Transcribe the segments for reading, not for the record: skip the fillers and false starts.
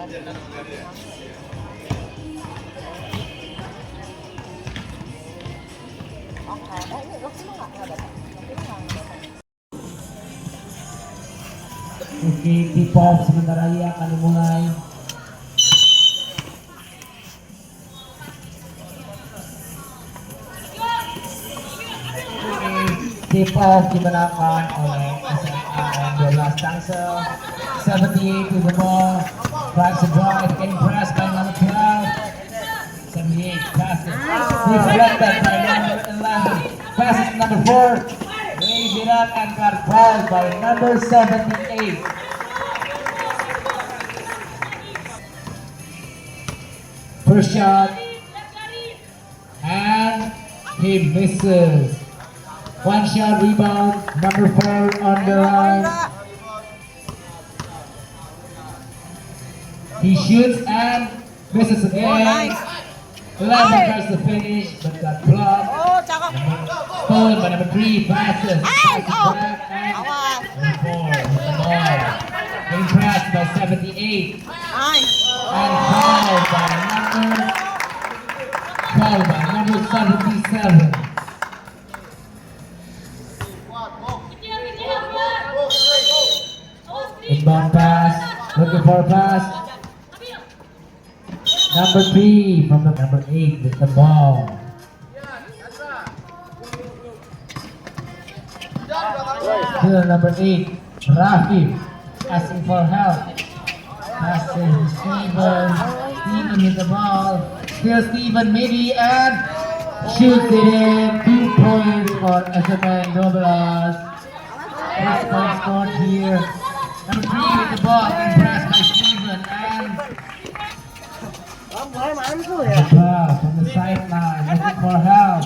Okay, T-Pop, sementara ia akan dimulai. T-Pop dimenangkan oleh SMA M12 Tangsel. 78 to the ball, drives the drive, getting pressed by number 12. 78 passes, deflected by number 11. Passes to number 4, raise it up and got fouled by number 78. First shot, and he misses. One shot rebound, number 4 on the line. He shoots and misses again. 11 tries to finish, but got blocked. Stolen by number 3, passes. Passes back and number 4 with the ball. Getting pressed by 78. And fouled by number 77. Inbound pass, looking for a pass. Number 3 from the number 8 with the ball. Still number 8, Rafi asking for help. Passing to Steven. Steven with the ball. Still Steven midi and shoots it in. 2 points for SMA Doblas. 6 points scored here. Number 3 with the ball, impressed by Steven and from the sideline, looking for help.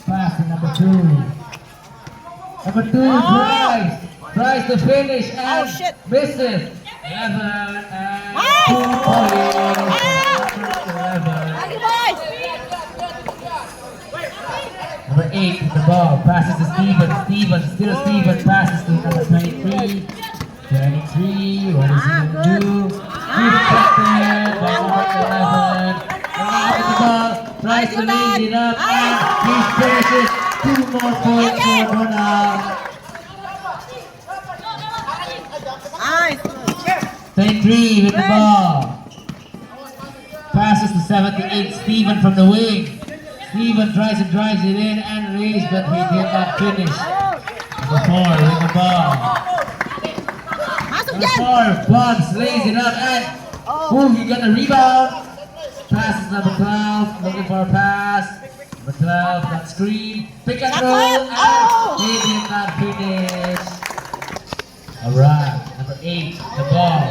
Pass to number 2. Number 2 tries to finish and misses. 11 and 2 points. Number 8 with the ball, passes to Steven. Still Steven passes to number 23. 23, what is he going to do? Deflected by number 11. With the ball, tries to raise it up and he finishes. 2 more points for Ronald. 23 with the ball. Passes to 78, Steven from the wing. Steven tries to drive it in and raise, but he did not finish. Number 4 with the ball. Number 4, Bugs lays it up and he got a rebound. Passes number 12, looking for a pass. Number 12 got screen, pick and roll, and he did not finish. Alright, number 8, the ball.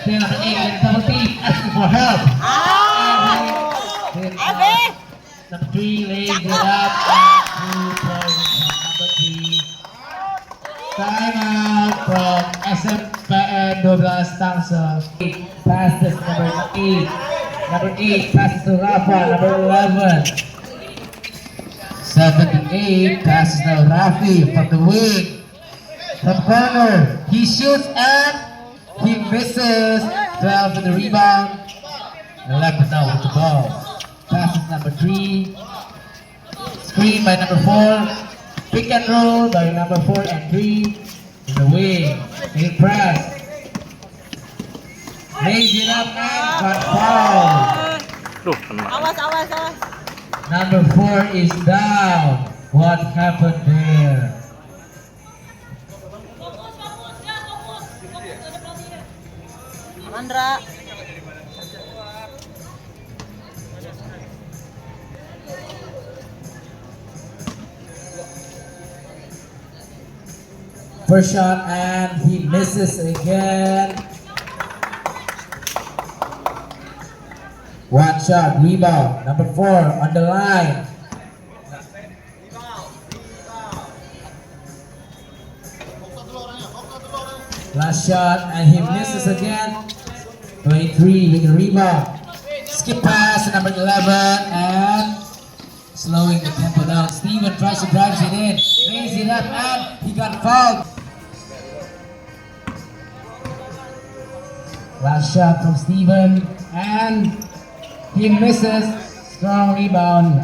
Still number 8 with double team, asking for help. Number 3 lays it up and 2 points from number 3. Timeout from SMPN 12 Tangsel. Passes number 8. Number 8 passes to Rafa. Number 11. 78 passes to Rafi from the wing. From corner. He shoots and he misses. 12 for the rebound. 11 now with the ball. Passes number 3. Screen by number 4. Pick and roll by number 4 and 3 in the wing. In press. Raise it up and got fouled. Number 4 is down. What happened there? Andra. First shot and he misses again. One shot, rebound. Number 4 on the line. Last shot and he misses again. 23 with the rebound. Skip pass to number 11 and slowing the tempo down. Steven tries to drive it in. Raise it up and he got fouled. Last shot from Steven, and he misses. Strong rebound.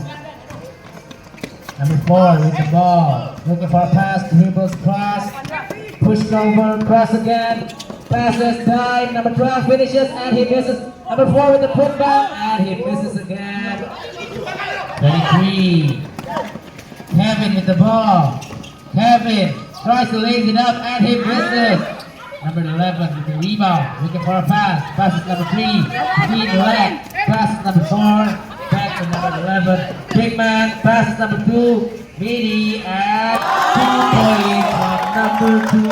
Number 4 with the ball. Looking for a pass, dribbles, cross. Pushed over, cross again. Passes, time. Number 12 finishes, and he misses. Number 4 with the putback, and he misses again. 33. Kevin with the ball. Kevin tries to lace it up, and he misses. Number 11 with the rebound, looking for a pass. Passes number 3, feed left. Passes number 4, back to number 11. Big man, passes number 2, Midi, and 2 points from number 2.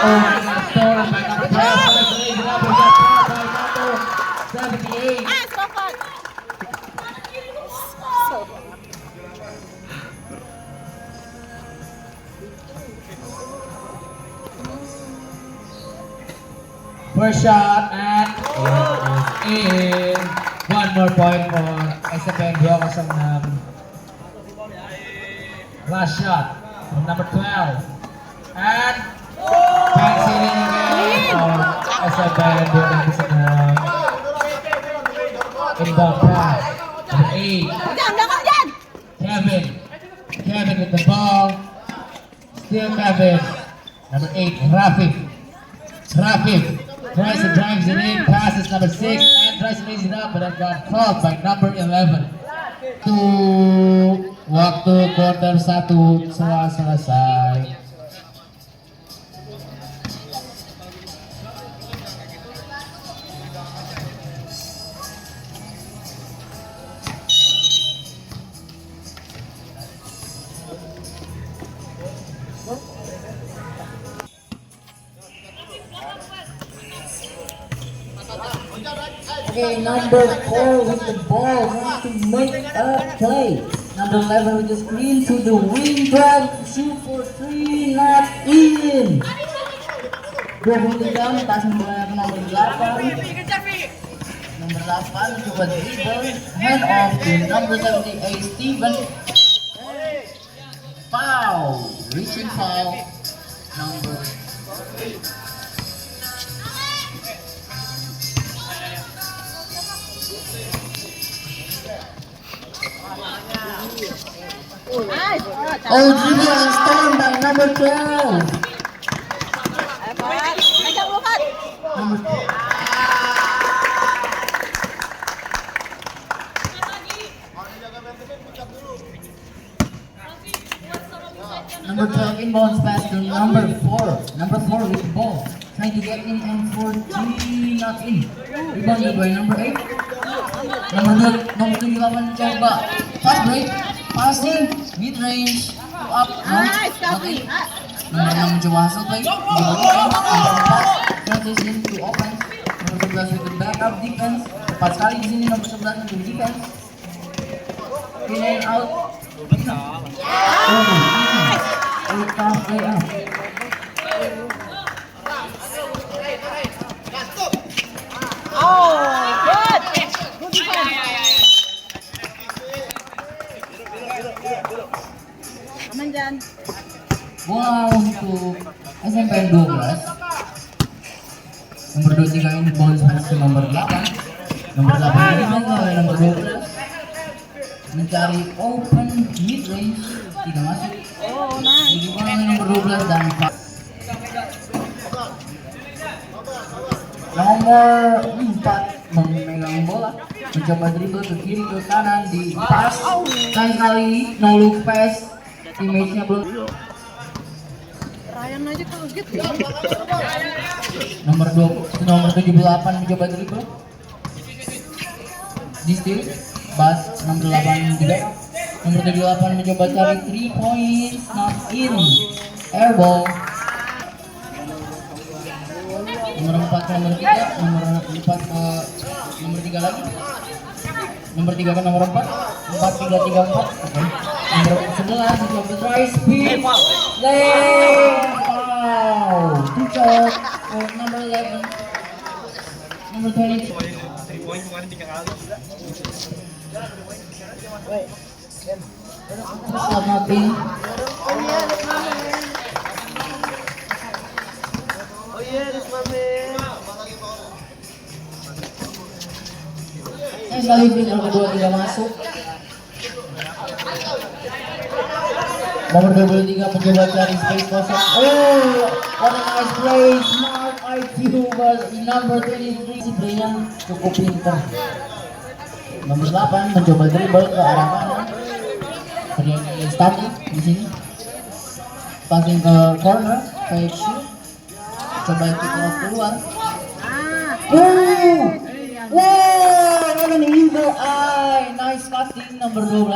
Oh, stolen by number 12. Tries to lace it up, and got by number 78. First shot, and it is in. One more point for SFN Bukasongnam. Last shot from number 12, and banks it in again for SFN Bukasongnam. Inbound pass, number 8. Kevin with the ball. Still Kevin. Number 8, Rafiq tries to drives it in, passes number 6, and tries to raise it up, but that got caught by number 11. Waktu quarter 1 selesai. Okay, number 4 with the ball wants to make a play. Number 11 with the screen to the wing drive, shoot for 3, not in. 23 passing bola ke nomor 8. Nomor 8 coba dribble, hand off to number 78 Steven. Foul, reaching foul. Number 8. Oh, dribble and stolen by number 12. Number 12 inbounds pass to number 4. Number 4 with the ball. Trying to get in and for 3, not in. Rebounded by number 8. Number 78 coba. Fast break. Passing, mid range, up, not in. Number 6 mencoba hasil play. Number 4 transition to offense. Nomor 11 with the backup defense. 4 kali di sini nomor 11 with the defense. In and out. Tough play out. Bola untuk SMPN 12. Nomor 23 ini bounce pass ke nomor 8. Nomor 8 ini oleh nomor 12. Mencari open mid range, tidak masuk. Jadi bola oleh nomor 12 dan 4. Nomor 4 memegang bola, mencoba dribble ke kiri ke kanan di pass. Kali no look pass. Image-nya belum. Ryan aja kalau gitu. Nomor 78 mencoba dribble. Di steal. Bas nomor 8 juga. Nomor 78 mencoba cari 3 points, not in. Airball. Nomor 4 ke nomor 3, nomor 4 ke nomor 3 lagi. Nomor 3 ke nomor 4. 4 3 3 4. Oke. Nomor 11 mencoba try speed. Foul. Good job for number 11. Number 20. Nothing. sekali free throw kedua tidak masuk. Nomor 23 mencoba cari space kosong. Oh, what a nice play, smart IQ but number 23 si playnya cukup pintar. Nomor 8 mencoba dribble ke arah kanan. Terjadi static di sini. Passing ke corner, fake shoot. Coba kick off keluar. Wow, what an eagle eye, nice cutting nomor 12.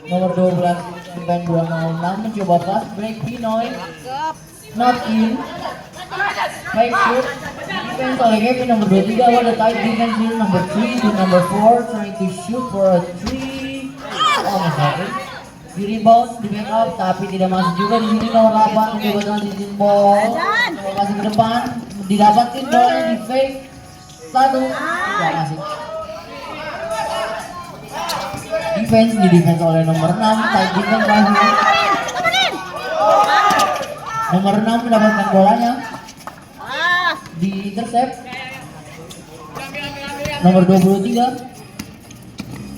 Nomor 12 pemain 206 mencoba fast break Pinoy, not in. Fake shoot, defense oleh Kevin nomor 23. What a tight defense here, number 3 to number 4 trying to shoot for a 3. Oh my god. Di rebound, di back up, tapi tidak masuk juga di sini. Nomor 8 mencoba transition ball, coba kasih ke depan, didapatin bolanya di fake satu, tidak masuk. Defense di defense oleh nomor 6, tight defense lagi. Nomor 6 mendapatkan bolanya, di intercept. Nomor 23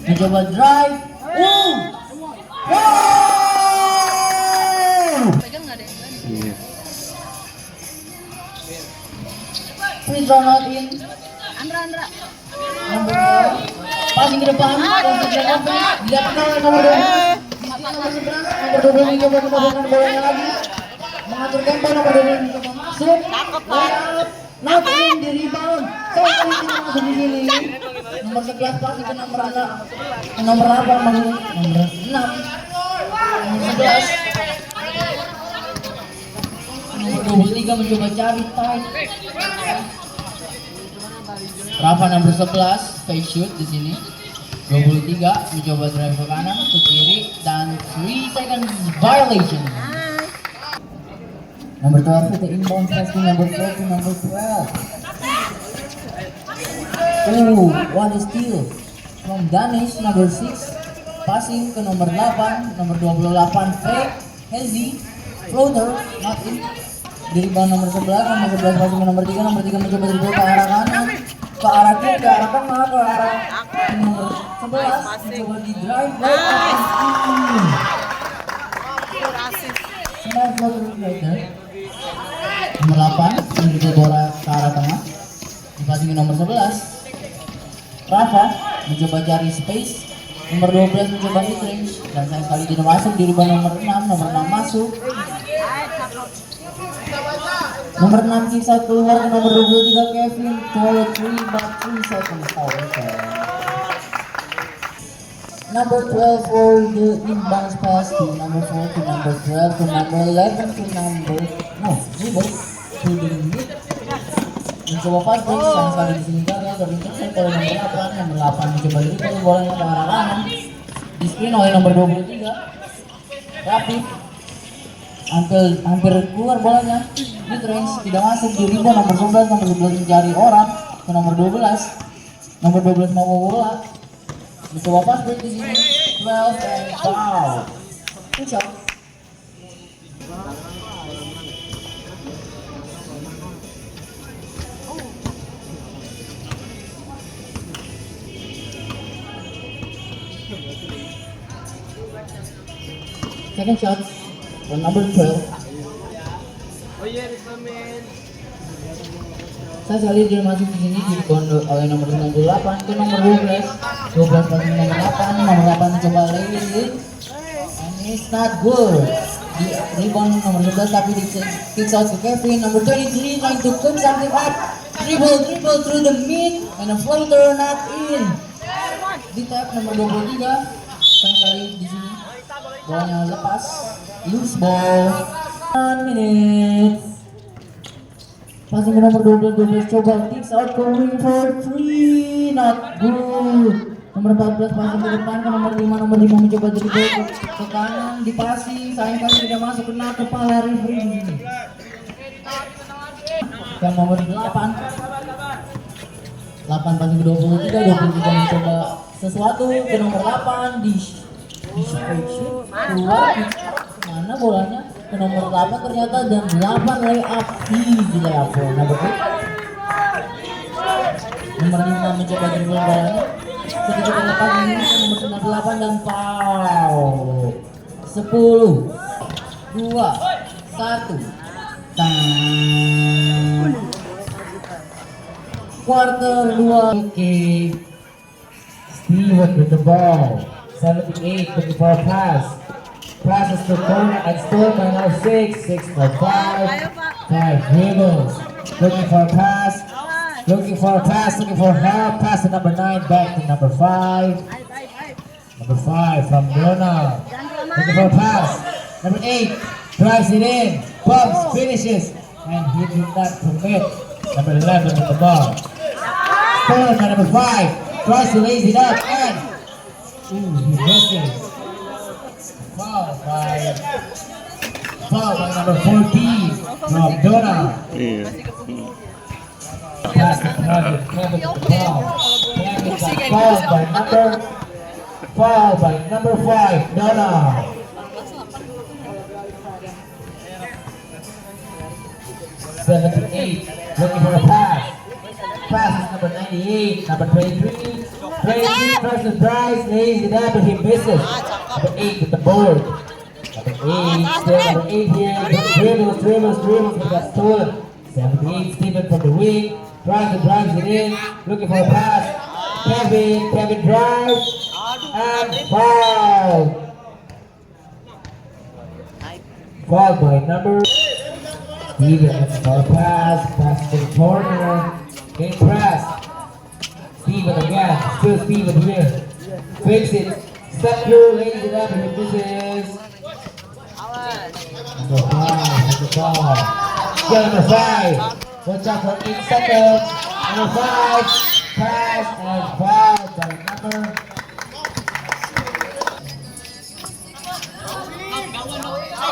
mencoba drive. Pegang nggak deh? Free throw not in. Andra. Nomor 4 passing ke depan. Didapatkan oleh nomor 2. Nomor 2 mencoba mendapatkan bolanya lagi. Mengatur tempo nomor 2 mencoba masuk. Not in di rebound. Saya tidak masuk di sini. Nomor 11 passing ke nomor 6. Nomor 8 nomor 6. Nomor 11. Nomor 23 mencoba cari tight. Rafa nomor 11 fake shoot di sini. 23 mencoba drive ke kanan ke kiri dan 3 seconds violation. Number 12 with the inbound pass to number 4 to number 12. Oh, what a steal from Danish number 6. Passing ke nomor 8, nomor 28 fake, heavy, floater, not in. Di rebound nomor 11 passing ke nomor 3 mencoba dribble ke arah kanan, ke arah kiri, ke arah tengah, ke arah nomor 11 mencoba di drive, right up and in. Small floater right there. Nomor 8 mencoba bola ke arah tengah, di passing ke nomor 11. Rafa mencoba cari space. Nomor 12 mencoba mid range dan sayang sekali tidak masuk. Di rebound nomor 6, nomor 6 masuk. Nomor 6 kick out keluar ke nomor 23 Kevin for 3 but 3 seconds foul. Number 12 for the inbound pass to number 4 to number 12 to number 11 to number dribble to the mid. Mencoba fast break, sayang sekali di sini gagal dan intercept oleh nomor 8. Nomor 8 mencoba dribble bolanya ke arah kanan. Di screen oleh nomor 23. Rapi. Hampir keluar bolanya. Mid range tidak masuk di rebound nomor 11 mencari orang ke nomor 12. Nomor 12 mau bola. Mencoba fast break di sini. 12 and foul. Good shot. Second shot for number 12. Saya sekali dia masuk di sini di rebound oleh nomor 98 ke nomor 12. 12 passing nomor 8. Nomor 8 mencoba lay-in and it's not good. Di rebound nomor 11 tapi di kick out ke Kevin. Nomor 23 trying to cook something up. Dribble through the mid and a floater not in. Di tap nomor 23. Sayang sekali di sini. Bolanya lepas, loose ball, 1 minute. Passing ke nomor 12 coba kicks out going for 3, not good. Nomor 14 passing ke depan ke nomor 5 mencoba dribble ke kanan, di passing, sayang kali tidak masuk, kena kepala referee di sini. Yang nomor 8 passing ke 23 mencoba sesuatu ke nomor 8 di straight shoot keluar mana bolanya ke nomor 8 ternyata dan 8 layup di layup nomor 5 mencoba dribble bolanya Ketika berlapan ini nomor 8 dan foul. 10, 2, 1. Time. Quarter 2. Okay. Steven with the ball. 78 looking for a pass. Passes to corner and stolen by number 6. 6 by 5. 5 dribbles. Looking for a pass. Looking for a pass. Looking for help. Pass to number 9. Back to number 5. Number 5 from Donald. Looking for a pass. Number 8 drives it in. Bumps, finishes. And he did not commit. Number 11 with the ball. Stolen by number 5. Tries to raise it up and he misses. Foul by number 14 from Donald. Pass to Kevin. Kevin with the ball. Kevin got fouled by number 5, Donald. 78, looking for a pass. Pass is number 98, number 23. 23 versus Bryce, lays it up and he misses. Number 8 with the board. Number 8, still number 8 here. Dribbles, but got stolen. 78, Steven from the wing. Drives it in, looking for a pass. Kevin drives and foul. Fouled by number Steven looking for a pass to the corner. Game press. Steven again, still Steven here. Fix it, step through, lays it up and he misses. Number 5 with the ball. Still number 5. Watch out for 8 seconds. Number 5. Pass and foul by number.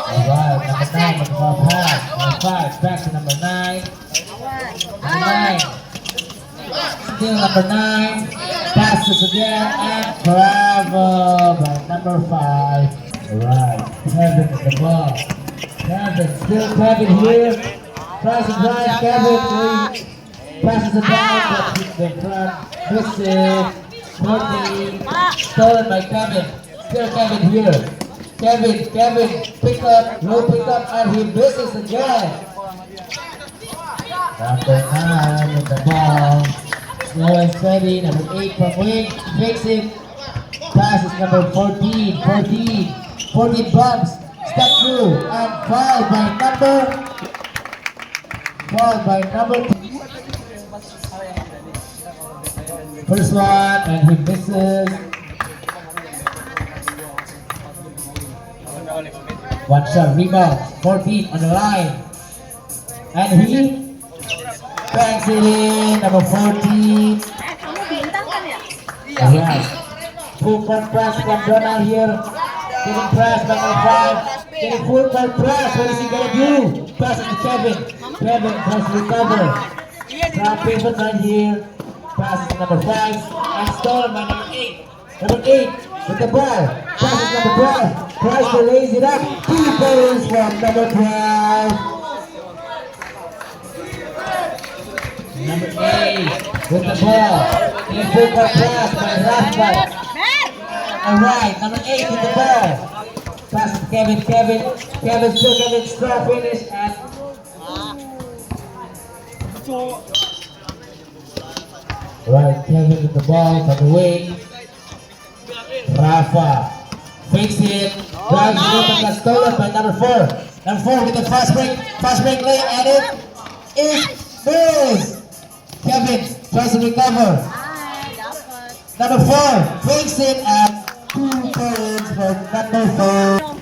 Alright, number 9 with the ball pass. Number 5 back to number 9. Number 9. Still number 9. Passes again and travel by number 5. Alright, Kevin with the ball. Kevin here. Tries to drive, Kevin passes it down, but hits the front, misses. 14, stolen by Kevin. Still Kevin here. Kevin, pick up, and he misses again. Number 9 with the ball. Slow and steady, number 8 from wing, fix it. Passes number 14 bumps, step through, and fouled by number 2. First one, and he misses. One shot rebound, 14 on the line. And he bangs it in, number 14. Alright. Full court press from Donald here. Getting pressed by number 5. Getting full court press. What is he gonna do? Passes to Kevin. Kevin tries to recover. Trap pivot right here. Passes to number 5. And stolen by number 8. Number 8 with the ball. Passes number 12. Tries to raise it up. 2 points from number 12. Number 8 with the ball. In full court press by Rafa. Alright, number 8 with the ball. Pass to Kevin. Kevin, strong finish and right, Kevin with the ball from the wing. Rafa fakes it, drives it up and got stolen by number 4. Number 4 with the fast break lane, and it is missed. Kevin tries to recover. Number 4 fakes it and 2 points for number 4.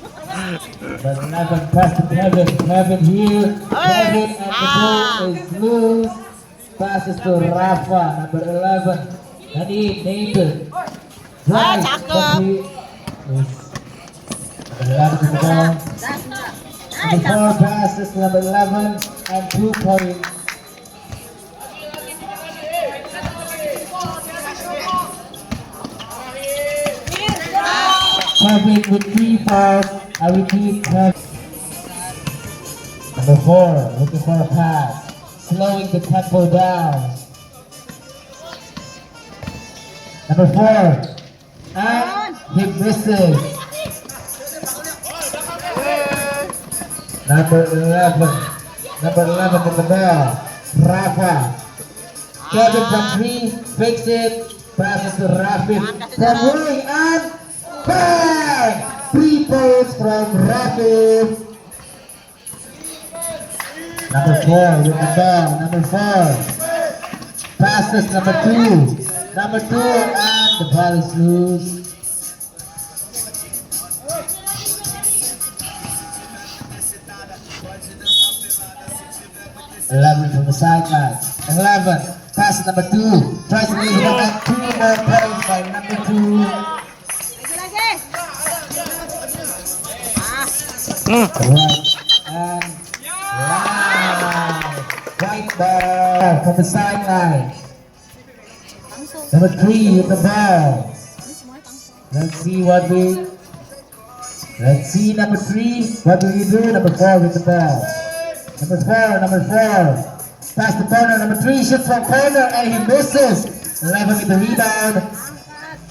But 11 pass to Kevin. Kevin here. Kevin and the ball is loose. Passes to Rafa, number 11. And he named it. Drive, but he is number 11 to the ball. Number 4 passes to number 11 and 2 points. Kevin with 3 fouls. I repeat, Kevin. Number 4 looking for a pass. Slowing the tempo down. Number 4. And he misses. Number 11. Number 11 with the ball. Rafa. Kevin from 3. Fix it. Passes to Rafi. From Roy and bang! 3 points from Rafi. Number 4 with the ball. Number 4. Passes number 2. Number 2 and the ball is loose. 11 from the sideline. 11. Pass number 2. Tries to leave it up and 2 more points by number 2. Right. And right ball from the sideline. Number 3 with the ball. Let's see number 3. What do you do? Number 4 with the ball. Number 4. Pass the corner. Number 3 shoots from corner and he misses. 11 with the rebound.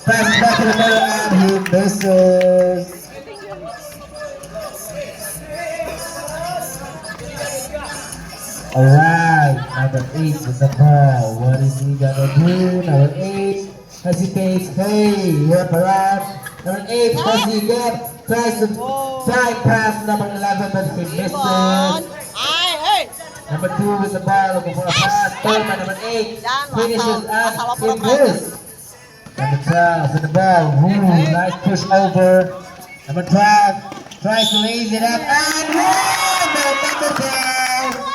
Pass back to the middle and he misses. Alright, number 8 with the ball. What is he gonna do? Number 8 hesitates. Hey, work around. Number 8, does he get? Tries to side pass number 11, but he misses. Number 2 with the ball, looking for a pass. Third by number 8, finishes and it goes. Number 12 with the ball. Ooh, nice push over. Number 12 tries to raise it up and number 12.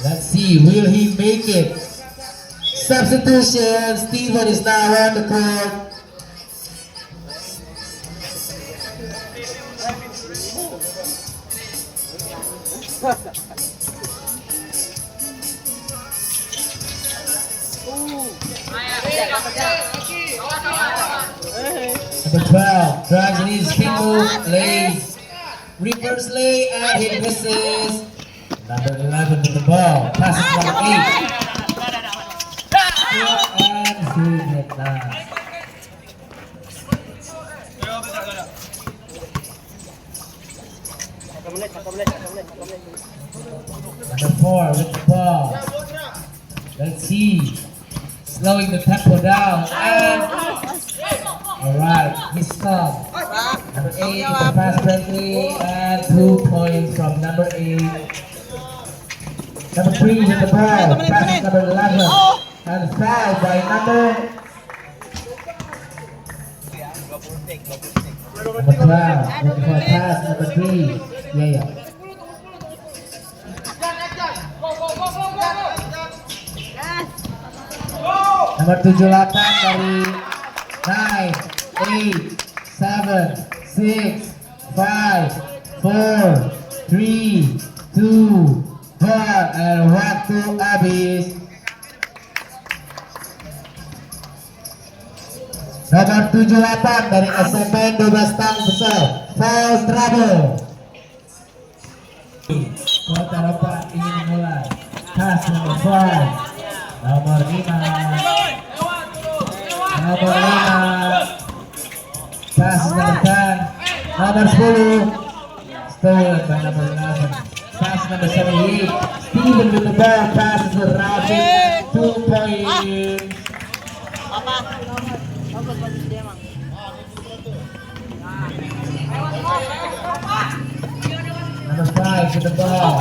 Let's see, will he make it? Substitution, Steven is now on the court. Number 12 drives in his single, lays, reverse lay, and he misses. Number 11 with the ball, passes number 8. And sees it now. Number 4 with the ball. Let's see. Slowing the tempo down and alright, he stopped. Number 8 with the pass friendly and 2 points from number 8. Number 3 with the ball, passes number 11 and fouled by number 12. Looking for a pass, number 3. Yeah. Nomor 78 dari 9, 8, 7, 6, 5, 4, 3, 2, 1, and waktu habis. Nomor 78 dari SMPN 12 tahun besar, foul trouble. Kota Lopak ingin memulai. Pass nomor 5. Nomor 5. Nomor 5. Pass number 10. Nomor 10. Stolen by number 11. Pass number 78. Steven with the ball. Passes to Rafi. 2 points. Number 5 with the ball.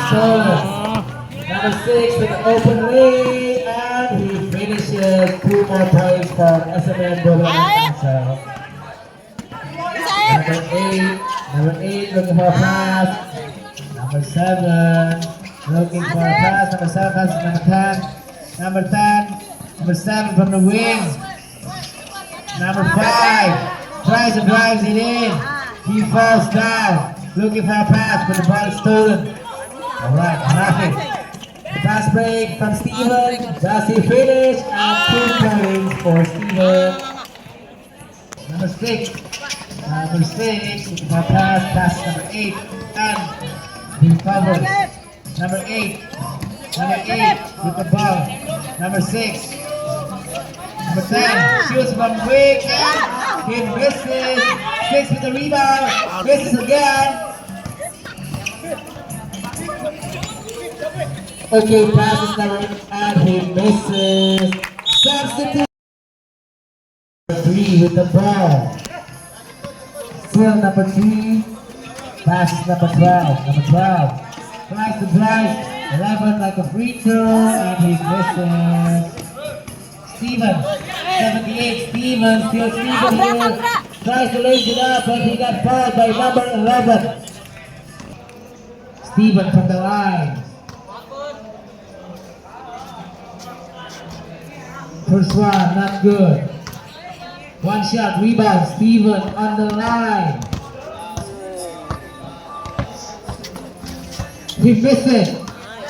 Stolen. Number 6 with the open lay, and he finishes 2 more points for SMN Bola. Number 8 looking for a pass. Number 7 looking for a pass. Number 7 passes number 10. Number 10. Number 7 from the wing. Number 5 tries and drives it in. He falls down. Looking for a pass, but the ball is stolen. Alright, Rafi. Pass break from Steven. Does he finish? And 2 points for Steven. Number 6. Number 6. Looking for a pass. Pass number 8. And He covers. Number 8. Number 8 with the ball. Number 6. Number 10. Shoots from quick. He misses. 6 with the rebound. Misses again. Okay, passes number 8 and he misses. Substitute. 3 with the ball. Still number 3. Passes number 12. Number 12. Tries to drive. 11 like a free throw and he misses. Steven. 78. Steven. Still Steven here. Tries to lace it up but he got fouled by number 11. Steven from the line. First one, not good. One shot, rebound, Steven on the line. He missed it.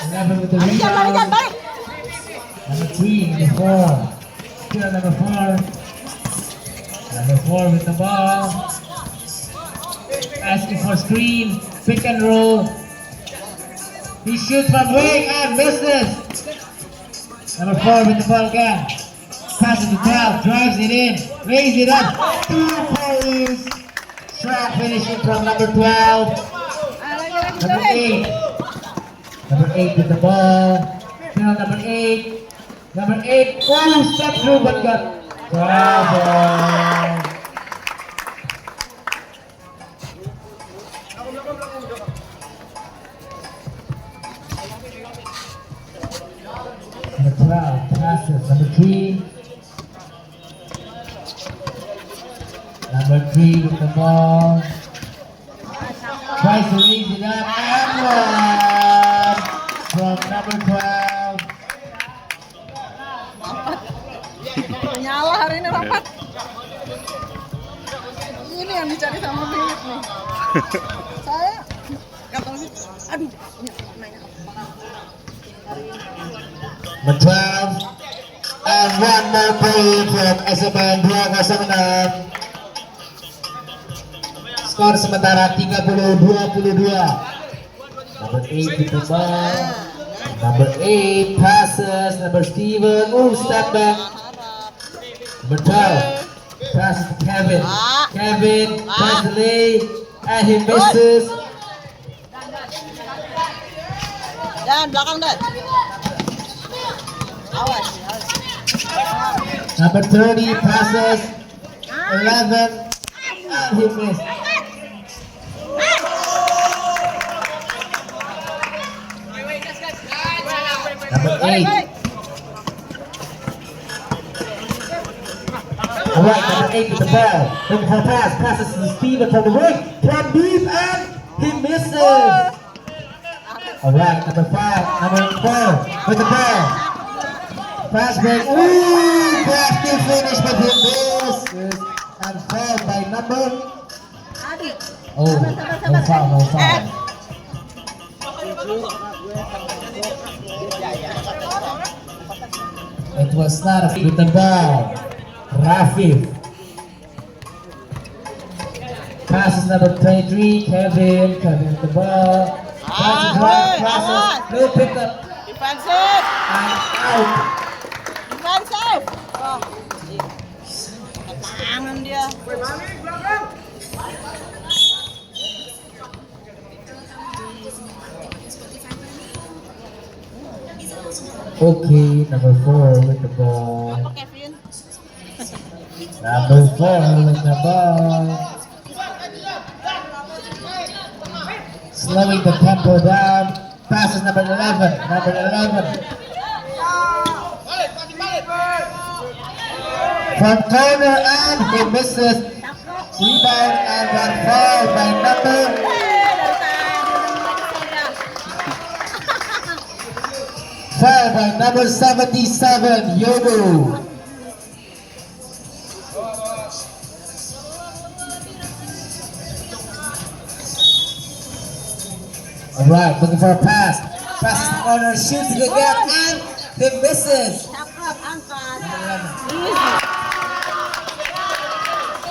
11 with the rebound. Number 3, number 4. Still number 4. Number 4 with the ball. Asking for screen, pick and roll. He shoots from way and misses. Number 4 with the ball again. Passes to 12, drives it in, raise it up, 2 points. Shot finishing from number 12. Number 8. Number 8 with the ball. Still number 8. Number 8. Oh, step through but got trouble. Number 12 passes. Number 3. Number 3 with the ball. Tries to raise it up and one from number 12. Nyala hari ini rapat. Ini yang dicari sama Bingit nih. Saya kata aduh, nanya Number 12 and one more point from SMN 206. Skor sementara 30-22. Number 8 with the ball. Number 8 passes. Number Steven. Oh, step back. Number 12 passes to Kevin. Kevin tries to lay and he misses. Dan belakang dan. Awas. Number 30 passes. 11 and he missed. Number 8. Alright, number 8 with the ball. Looking for a pass. Passes to Steven from the wing. From deep and he misses. Alright, number 5. Number 4 with the ball. Pass break. Ooh, crafty finish but he misses. And fouled by number. Oh, no foul, no foul. It was not with the ball. Rafi. Passes number 23, Kevin. Kevin with the ball. Passes right, passes. No pickup. Defensif. And out. Defensif. Oh. Tangan dia. Okay, number 4 with the ball. Kevin. Number 4 with the ball. Slowing the tempo down. Passes number 11. Number 11. From corner and he misses. Rebound and one foul by number. Foul by number 77, Yogo. Alright, looking for a pass. Passes the corner, shoots it again, and he misses. Cakep, angkat.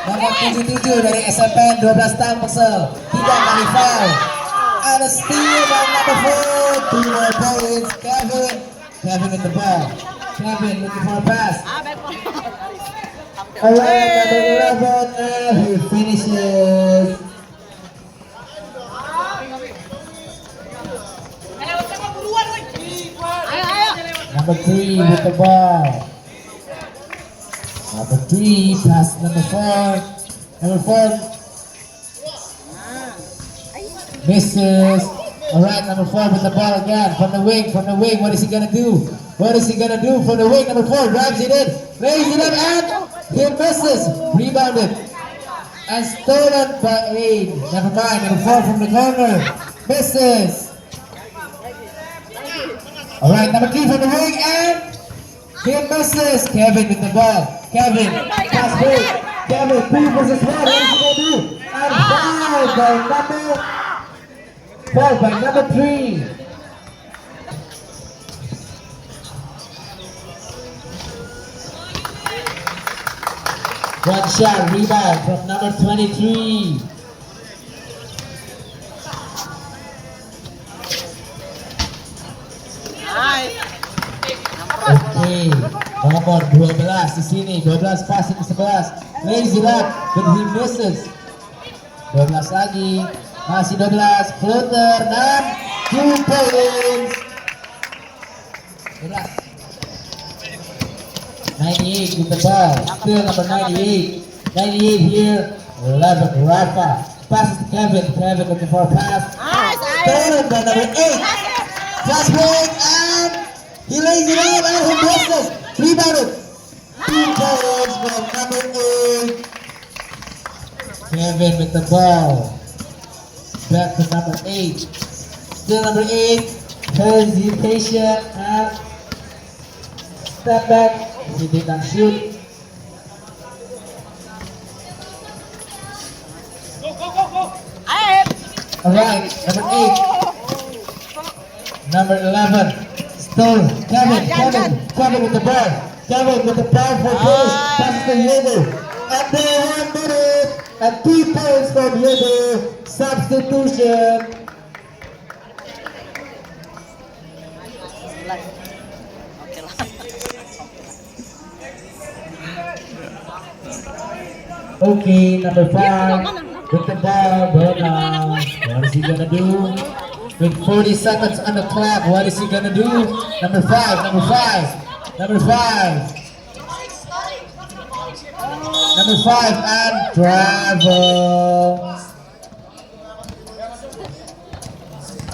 Nomor 77 dari SMPN 12 tahun Persel. 3 kali foul. And a steal by number 4. 2 more points. Kevin with the ball. Kevin looking for a pass. Alright, number 11, and he finishes. Number 3 with the ball. Number 3, pass number 4. Number 4 misses. Alright, number 4 with the ball again. From the wing. What is he gonna do? What is he gonna do from the wing? Number 4 grabs it in. Lays it in and he misses. Rebounded. And stolen by 8. Never mind. Number 4 from the corner. Misses. Alright, number 3 from the wing and he misses. Kevin with the ball. Kevin. Pass break. Kevin, 3 versus 1. What is he gonna do? And foul by number 3. One shot rebound from number 23. Okay, nomor 12 di sini. 12 passing ke 11. Lays it up, but he misses. 12 lagi. Masih 12, floater dan 2 points. 98 with the ball, still number 98. 98 here, 11, Rafa. Passes to Kevin, Kevin looking for a pass. Stolen by number 8. Fast break and he lays it up and he misses. Rebounded. 2 points from number 8. Kevin with the ball. Back to number 8. Still number 8. Hesitation and step back. He did not shoot. Alright, number 8. Number 11. Still Kevin with the ball. Kevin with the powerful pass. Passes to Diego. Under 1 minute. And 3 points from Diego. Substitution. Okay, number 5 with the ball. What is he gonna do? With 40 seconds on the clock, what is he gonna do? Number 5, number 5, number 5. Number 5 and travel.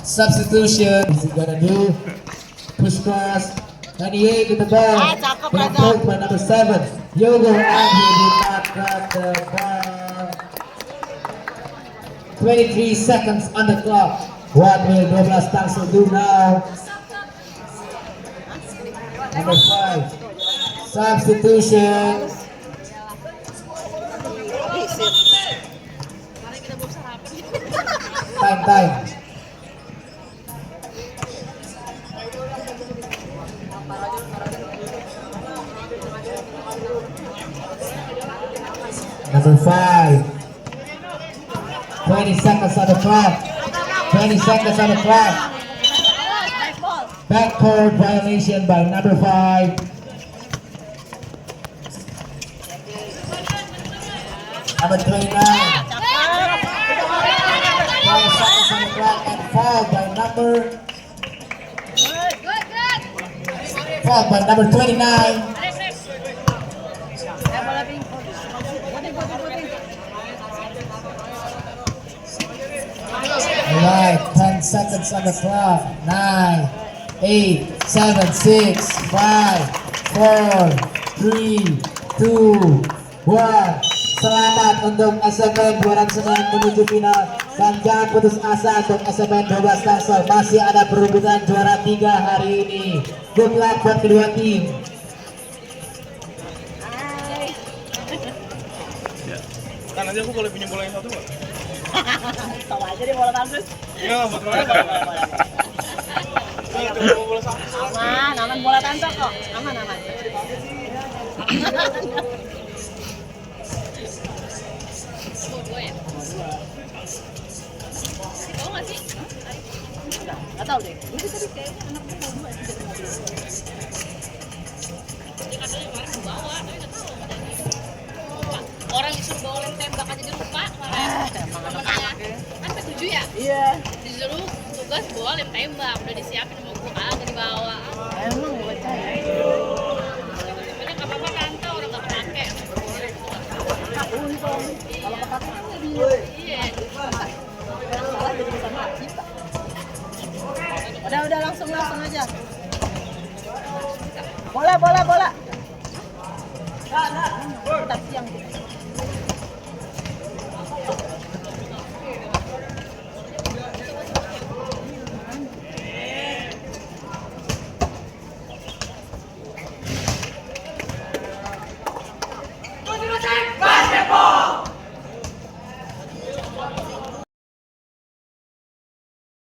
Substitution. What is he gonna do? Push cross. 98 with the ball. Being blocked by number 7. Yogo and he did not grab the ball. 23 seconds on the clock. What will Douglas Tangsel do now? Number 5. Substitution. Time. Number 5. 20 seconds on the clock. 20 seconds on the clock. Backcourt violation by number 5. Number 29. 5 seconds on the clock and fouled by number 29. Alright, 10 seconds on the clock. 9, 8, 7, 6, 5, 4, 3, 2, 1. Selamat untuk SMN 209 menuju final. Dan jangan putus asa untuk SMN 12 Tangsel. Masih ada perebutan juara 3 hari ini. Good luck buat kedua tim. Kan aja aku boleh pinjam bola yang satu nggak? Tahu aja deh bola bagus. Iya, betul aja. Bola satu. Aman bola tante kok. Aman. nggak sih? Nggak tahu deh. Ini tadi kayaknya anak gue mau dua sih. Dia katanya kemarin mau bawa, tapi nggak tahu. Lupa. Orang disuruh bawa lem tembak aja dia lupa kemarin. Emang Temennya kan P7 ya? Iya. Disuruh tugas bawa lem tembak, udah disiapin sama gue kagak dibawa. Emang gue percaya. Sebenarnya nggak apa-apa tante, orang nggak pakai. Untung. Kalau kepake kan dia. Iya. Salah jadi bisa mati, Pak. Udah langsung aja. Bola.